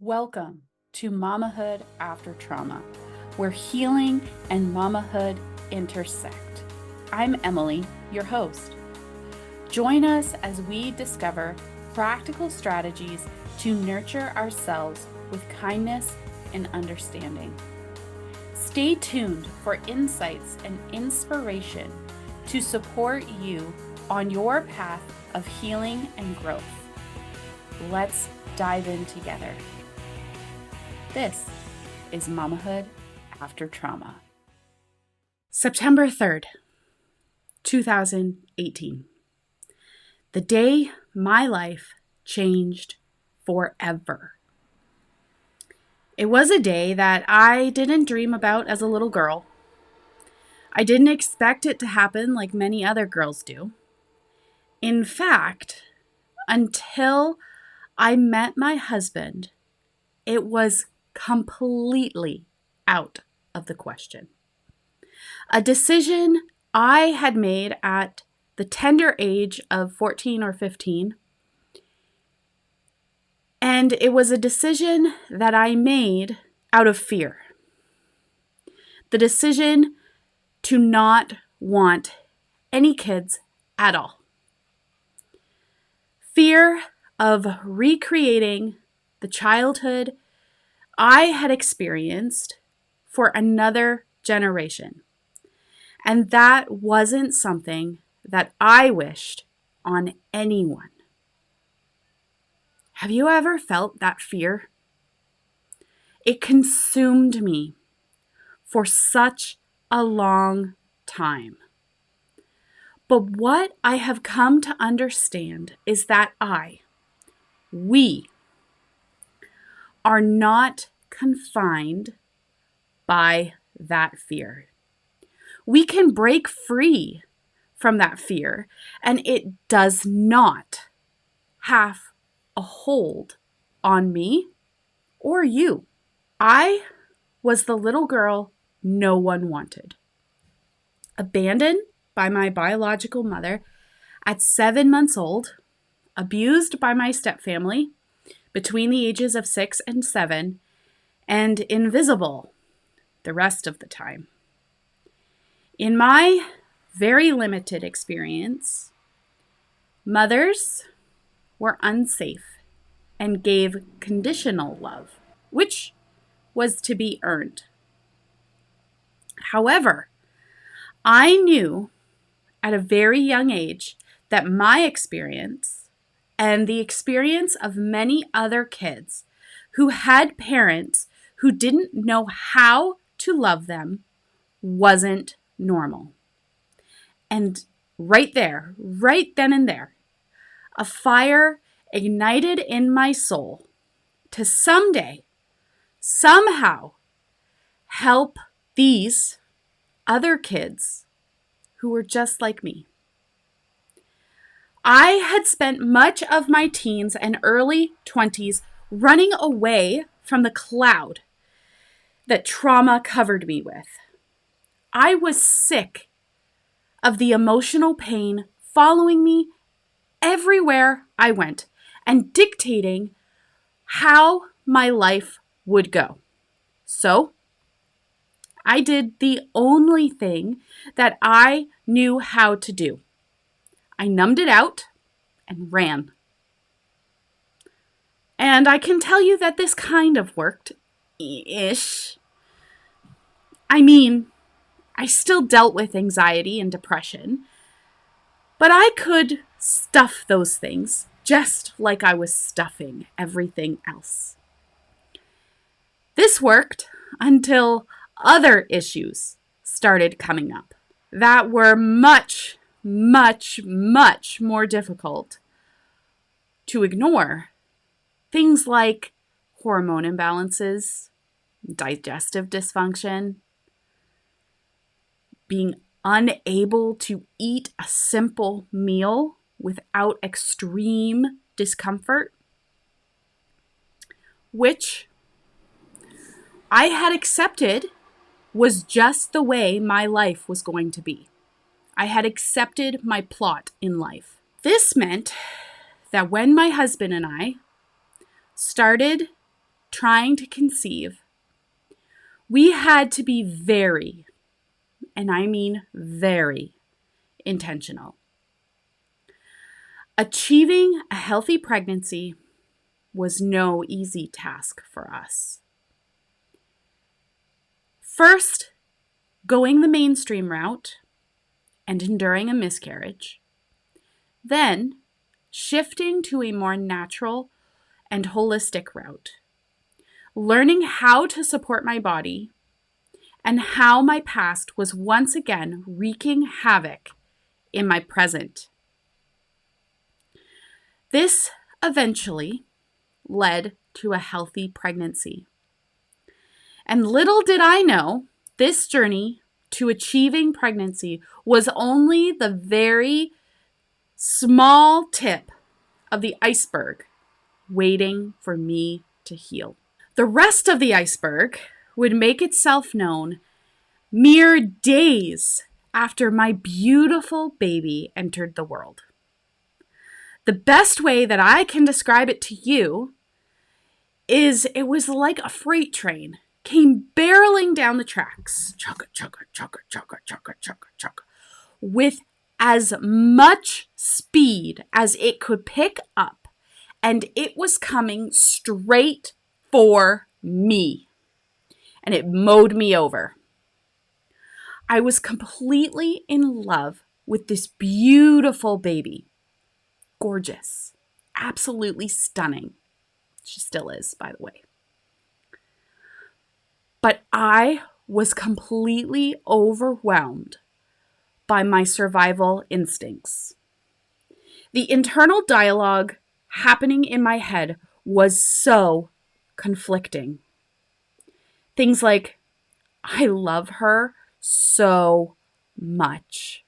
Welcome to Mamahood After Trauma, where healing and mamahood intersect. I'm Emily, your host. Join us as we discover practical strategies to nurture ourselves with kindness and understanding. Stay tuned for insights and inspiration to support you on your path of healing and growth. Let's dive in together. This is Mamahood After Trauma. September 3rd, 2018. The day my life changed forever. It was a day that I didn't dream about as a little girl. I didn't expect it to happen like many other girls do. In fact, until I met my husband, it was completely out of the question. A decision I had made at the tender age of 14 or 15. And it was a decision that I made out of fear. The decision to not want any kids at all. Fear of recreating the childhood I had experienced for another generation. And that wasn't something that I wished on anyone. Have you ever felt that fear? It consumed me for such a long time. But what I have come to understand is that we are not confined by that fear. We can break free from that fear, and it does not have a hold on me or you. I was the little girl no one wanted. Abandoned by my biological mother at 7 months old, abused by my stepfamily between the ages of 6 and 7, and invisible the rest of the time. In my very limited experience, mothers were unsafe and gave conditional love, which was to be earned. However, I knew at a very young age that my experience and the experience of many other kids who had parents who didn't know how to love them wasn't normal. And right then and there, a fire ignited in my soul to someday, somehow, help these other kids who were just like me. I had spent much of my teens and early 20s running away from the cloud that trauma covered me with. I was sick of the emotional pain following me everywhere I went and dictating how my life would go. So, I did the only thing that I knew how to do. I numbed it out and ran. And I can tell you that this kind of worked-ish. I mean, I still dealt with anxiety and depression, but I could stuff those things just like I was stuffing everything else. This worked until other issues started coming up that were much more difficult to ignore. Things like hormone imbalances, digestive dysfunction, being unable to eat a simple meal without extreme discomfort, which I had accepted was just the way my life was going to be. I had accepted my plot in life. This meant that when my husband and I started trying to conceive, we had to be very, and I mean very, intentional. Achieving a healthy pregnancy was no easy task for us. First, going the mainstream route and enduring a miscarriage. Then, shifting to a more natural and holistic route. Learning how to support my body and how my past was once again wreaking havoc in my present. This eventually led to a healthy pregnancy. And little did I know, this journey to achieving pregnancy was only the very small tip of the iceberg waiting for me to heal. The rest of the iceberg would make itself known mere days after my beautiful baby entered the world. The best way that I can describe it to you is it was like a freight train came barreling down the tracks, chugga, chugga, chugga, chugga, chugga, chugga, chugga, with as much speed as it could pick up, and it was coming straight for me, and it mowed me over. I was completely in love with this beautiful baby. Gorgeous. Absolutely stunning. She still is, by the way. But I was completely overwhelmed by my survival instincts. The internal dialogue happening in my head was so conflicting. Things like, I love her so much.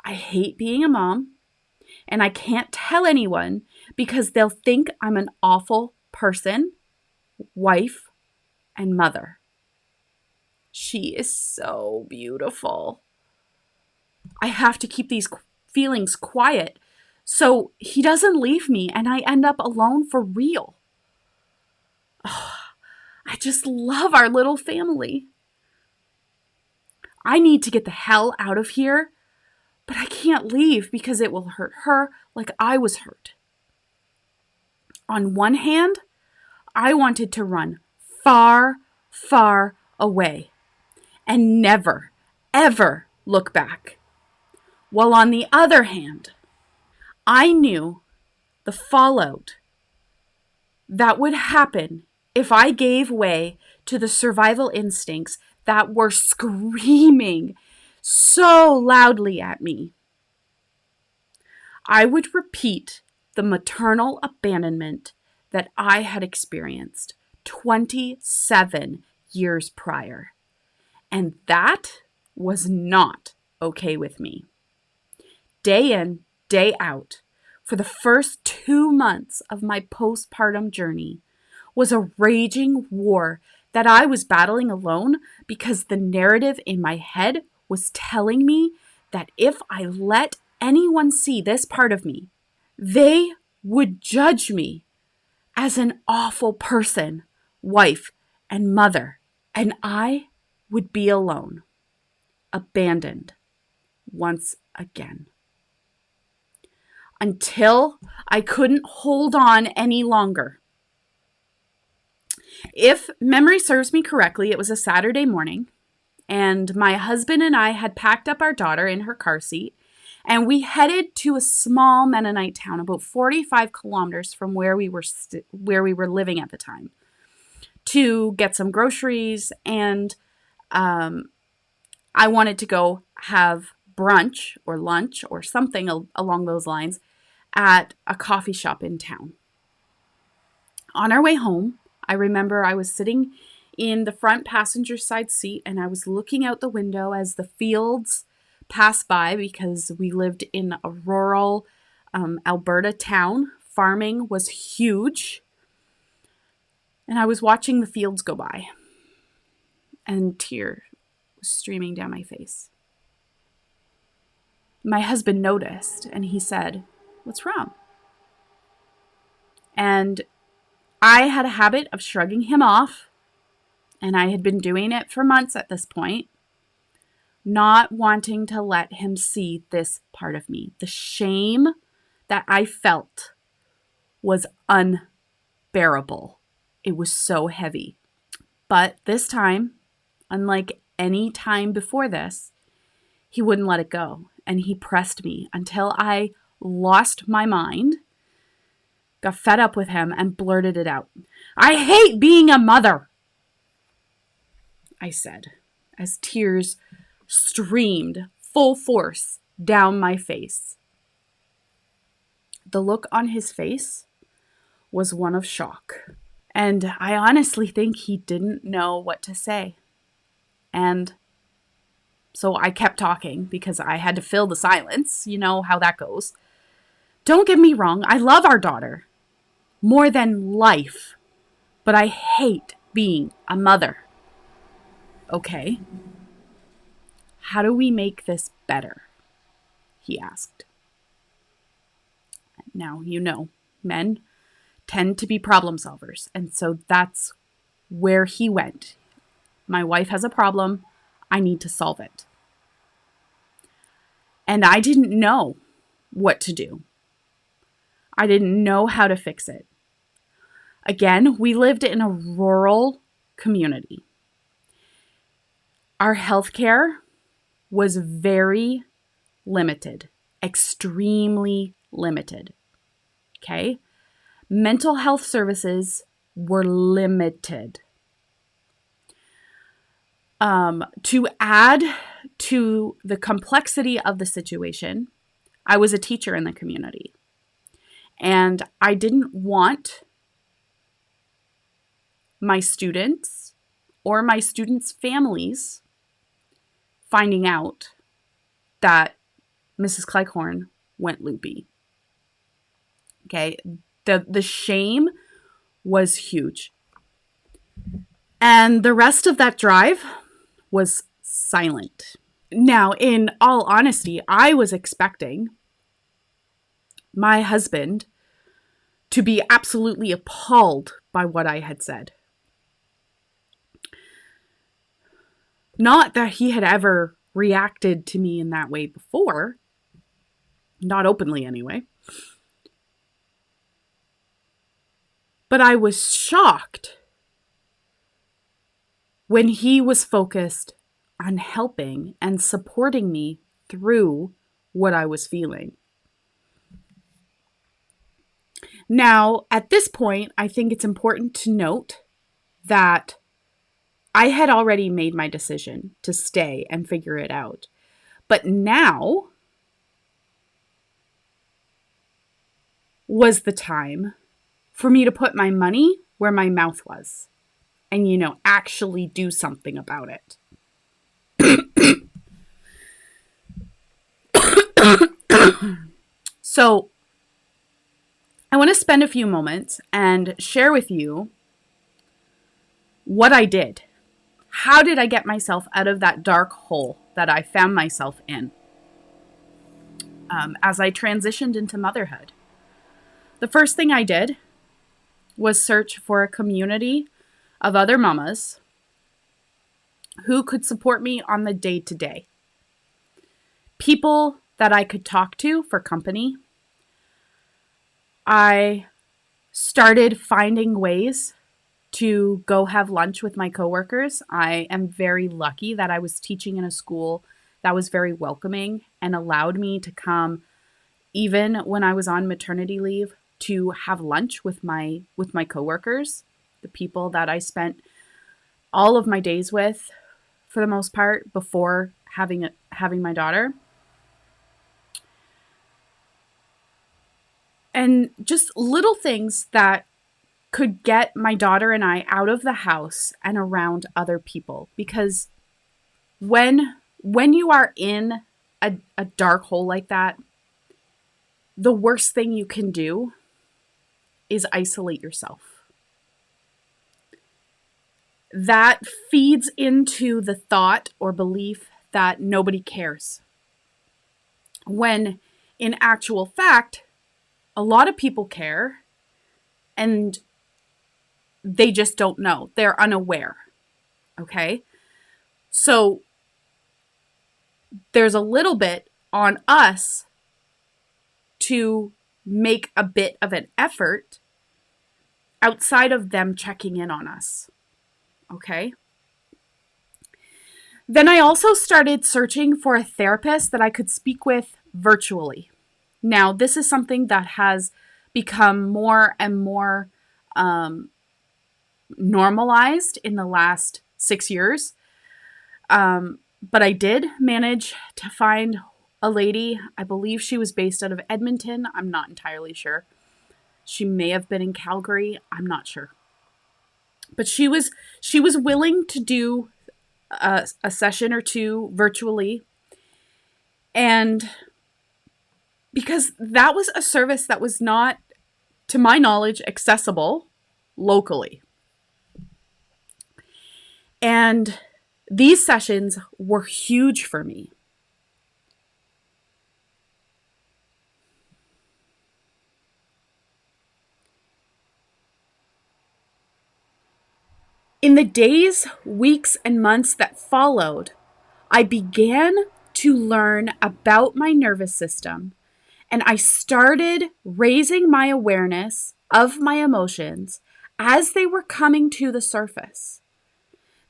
I hate being a mom, and I can't tell anyone because they'll think I'm an awful person, wife, and mother. She is so beautiful. I have to keep these feelings quiet so he doesn't leave me and I end up alone for real. Oh, I just love our little family. I need to get the hell out of here, but I can't leave because it will hurt her like I was hurt. On one hand, I wanted to run far, far away and never, ever look back. While on the other hand, I knew the fallout that would happen if I gave way to the survival instincts that were screaming so loudly at me. I would repeat the maternal abandonment that I had experienced 27 years prior. And that was not okay with me. Day in, day out, for the first 2 months of my postpartum journey, was a raging war that I was battling alone because the narrative in my head was telling me that if I let anyone see this part of me, they would judge me as an awful person, wife, and mother, and I would be alone, abandoned once again. Until I couldn't hold on any longer. If memory serves me correctly, it was a Saturday morning, and my husband and I had packed up our daughter in her car seat, and we headed to a small Mennonite town about 45 kilometers from where we were living at the time to get some groceries, and I wanted to go have brunch or lunch or something along those lines at a coffee shop in town. On our way home, I remember I was sitting in the front passenger side seat and I was looking out the window as the fields passed by because we lived in a rural Alberta town. Farming was huge. And I was watching the fields go by and a tear was streaming down my face. My husband noticed and he said, "What's wrong?" And I had a habit of shrugging him off, and I had been doing it for months at this point, not wanting to let him see this part of me. The shame that I felt was unbearable. It was so heavy. But this time, unlike any time before this, he wouldn't let it go. And he pressed me until I lost my mind, got fed up with him, and blurted it out. "I hate being a mother," I said, as tears streamed full force down my face. The look on his face was one of shock. And I honestly think he didn't know what to say. And so I kept talking because I had to fill the silence. You know how that goes. "Don't get me wrong. I love our daughter more than life, but I hate being a mother." "Okay. How do we make this better?" he asked. Now, you know, men tend to be problem solvers. And so that's where he went. My wife has a problem. I need to solve it. And I didn't know what to do. I didn't know how to fix it. Again, we lived in a rural community. Our healthcare was very limited, extremely limited. Okay? Mental health services were limited. To add to the complexity of the situation, I was a teacher in the community. And I didn't want my students or my students' families finding out that Mrs. Cleghorn went loopy. Okay, the shame was huge. And the rest of that drive was silent. Now, in all honesty, I was expecting my husband to be absolutely appalled by what I had said. Not that he had ever reacted to me in that way before. Not openly, anyway. But I was shocked when he was focused on helping and supporting me through what I was feeling. Now, at this point, I think it's important to note that I had already made my decision to stay and figure it out. But now was the time for me to put my money where my mouth was and, actually do something about it. So I want to spend a few moments and share with you what I did. How did I get myself out of that dark hole that I found myself in as I transitioned into motherhood? The first thing I did was search for a community of other mamas who could support me on the day-to-day. People that I could talk to for company. I started finding ways to go have lunch with my coworkers. I am very lucky that I was teaching in a school that was very welcoming and allowed me to come even when I was on maternity leave to have lunch with my coworkers, the people that I spent all of my days with for the most part before having my daughter. And just little things that could get my daughter and I out of the house and around other people. Because when you are in a dark hole like that, the worst thing you can do is isolate yourself. That feeds into the thought or belief that nobody cares. When in actual fact, a lot of people care, and they just don't know. They're unaware. Okay? So there's a little bit on us to make a bit of an effort outside of them checking in on us. Okay? Then I also started searching for a therapist that I could speak with virtually. Now, this is something that has become more and more normalized in the last 6 years. But I did manage to find a lady. I believe she was based out of Edmonton. I'm not entirely sure. She may have been in Calgary. I'm not sure. But she was willing to do a session or two virtually. And because that was a service that was not, to my knowledge, accessible locally. And these sessions were huge for me. In the days, weeks, and months that followed, I began to learn about my nervous system, and I started raising my awareness of my emotions as they were coming to the surface.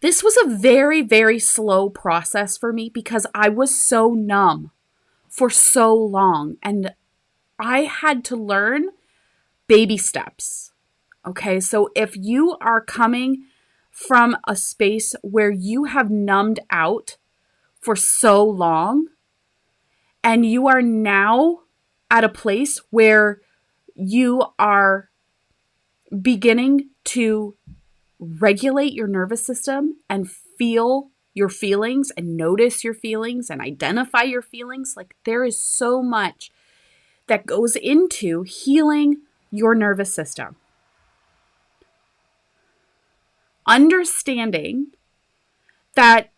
This was a very, very slow process for me because I was so numb for so long, and I had to learn baby steps. Okay, so if you are coming from a space where you have numbed out for so long, and you are now at a place where you are beginning to regulate your nervous system and feel your feelings and notice your feelings and identify your feelings, like there is so much that goes into healing your nervous system. Understanding that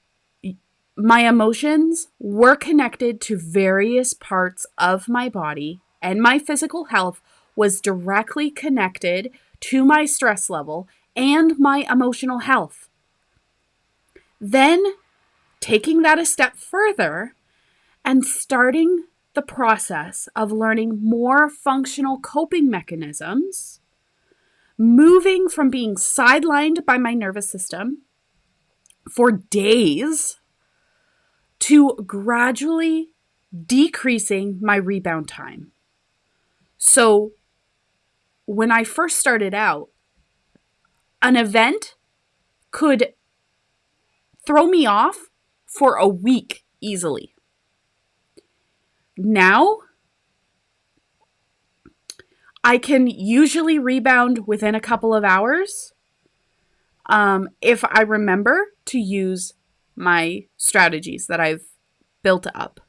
my emotions were connected to various parts of my body and my physical health was directly connected to my stress level and my emotional health. Then taking that a step further and starting the process of learning more functional coping mechanisms, moving from being sidelined by my nervous system for days to gradually decreasing my rebound time. So when I first started out, an event could throw me off for a week easily. Now, I can usually rebound within a couple of hours if I remember to use my strategies that I've built up.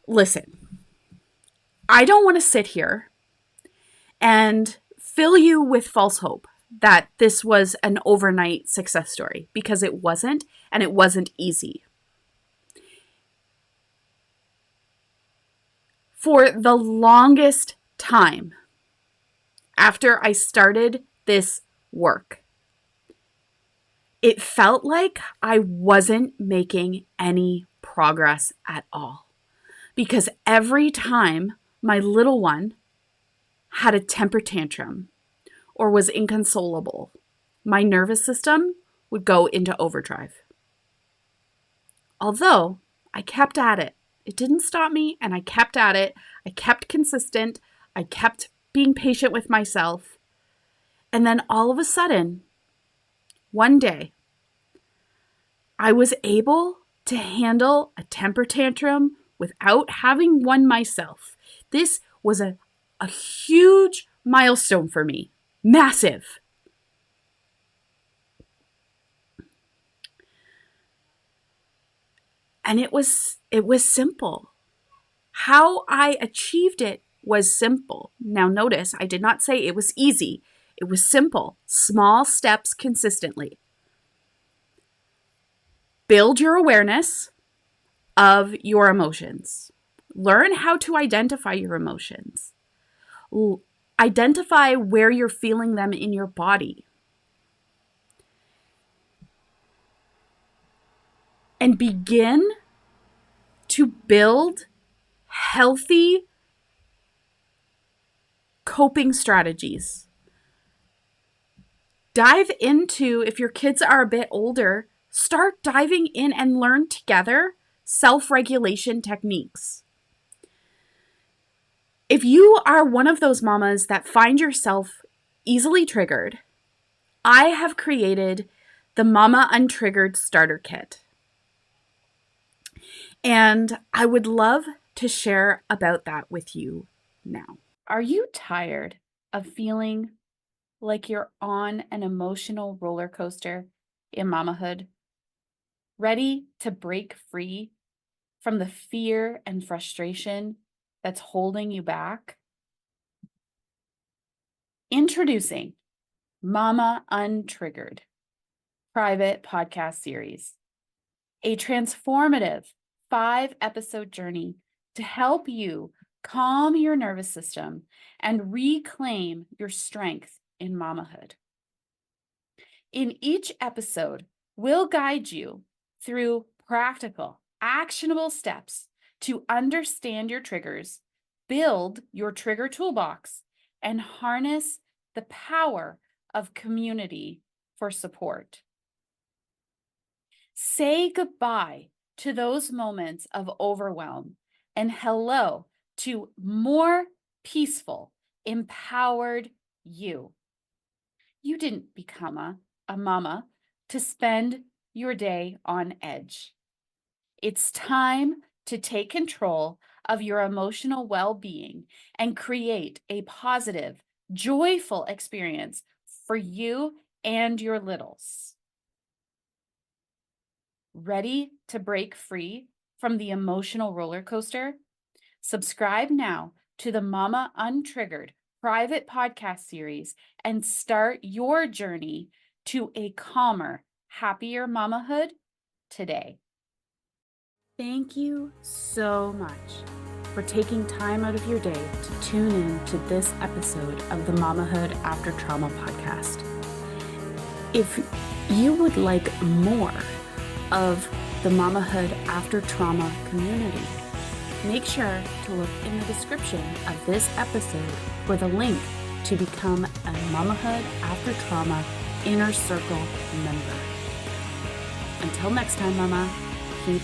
Listen, I don't want to sit here and fill you with false hope that this was an overnight success story, because it wasn't, and it wasn't easy. For the longest time after I started this work, it felt like I wasn't making any progress at all. Because every time my little one had a temper tantrum or was inconsolable, my nervous system would go into overdrive. Although I kept at it. It didn't stop me, and I kept at it. I kept consistent. I kept being patient with myself. And then all of a sudden, one day, I was able to handle a temper tantrum without having one myself. This was a huge milestone for me. Massive. And it was simple. How I achieved it was simple. Now notice, I did not say it was easy. It was simple. Small steps consistently. Build your awareness of your emotions. Learn how to identify your emotions. Identify where you're feeling them in your body. And begin to build healthy coping strategies. Dive into, if your kids are a bit older, start diving in and learn together self-regulation techniques. If you are one of those mamas that find yourself easily triggered, I have created the Mama Untriggered Starter Kit. And I would love to share about that with you now. Are you tired of feeling like you're on an emotional roller coaster in mamahood? Ready to break free from the fear and frustration that's holding you back? Introducing Mama Untriggered private podcast series, a transformative 5-episode journey to help you calm your nervous system and reclaim your strength in mamahood. In each episode, we'll guide you through practical, actionable steps to understand your triggers, build your trigger toolbox, and harness the power of community for support. Say goodbye to those moments of overwhelm and hello to more peaceful, empowered you. You didn't become a mama to spend your day on edge. It's time to take control of your emotional well-being and create a positive, joyful experience for you and your littles. Ready to break free from the emotional roller coaster? Subscribe now to the Mama Untriggered private podcast series and start your journey to a calmer, happier mamahood today. Thank you so much for taking time out of your day to tune in to this episode of the Mamahood After Trauma podcast. If you would like more of the Mamahood After Trauma community, make sure to look in the description of this episode for the link to become a Mamahood After Trauma Inner Circle member. Until next time, Mama, keep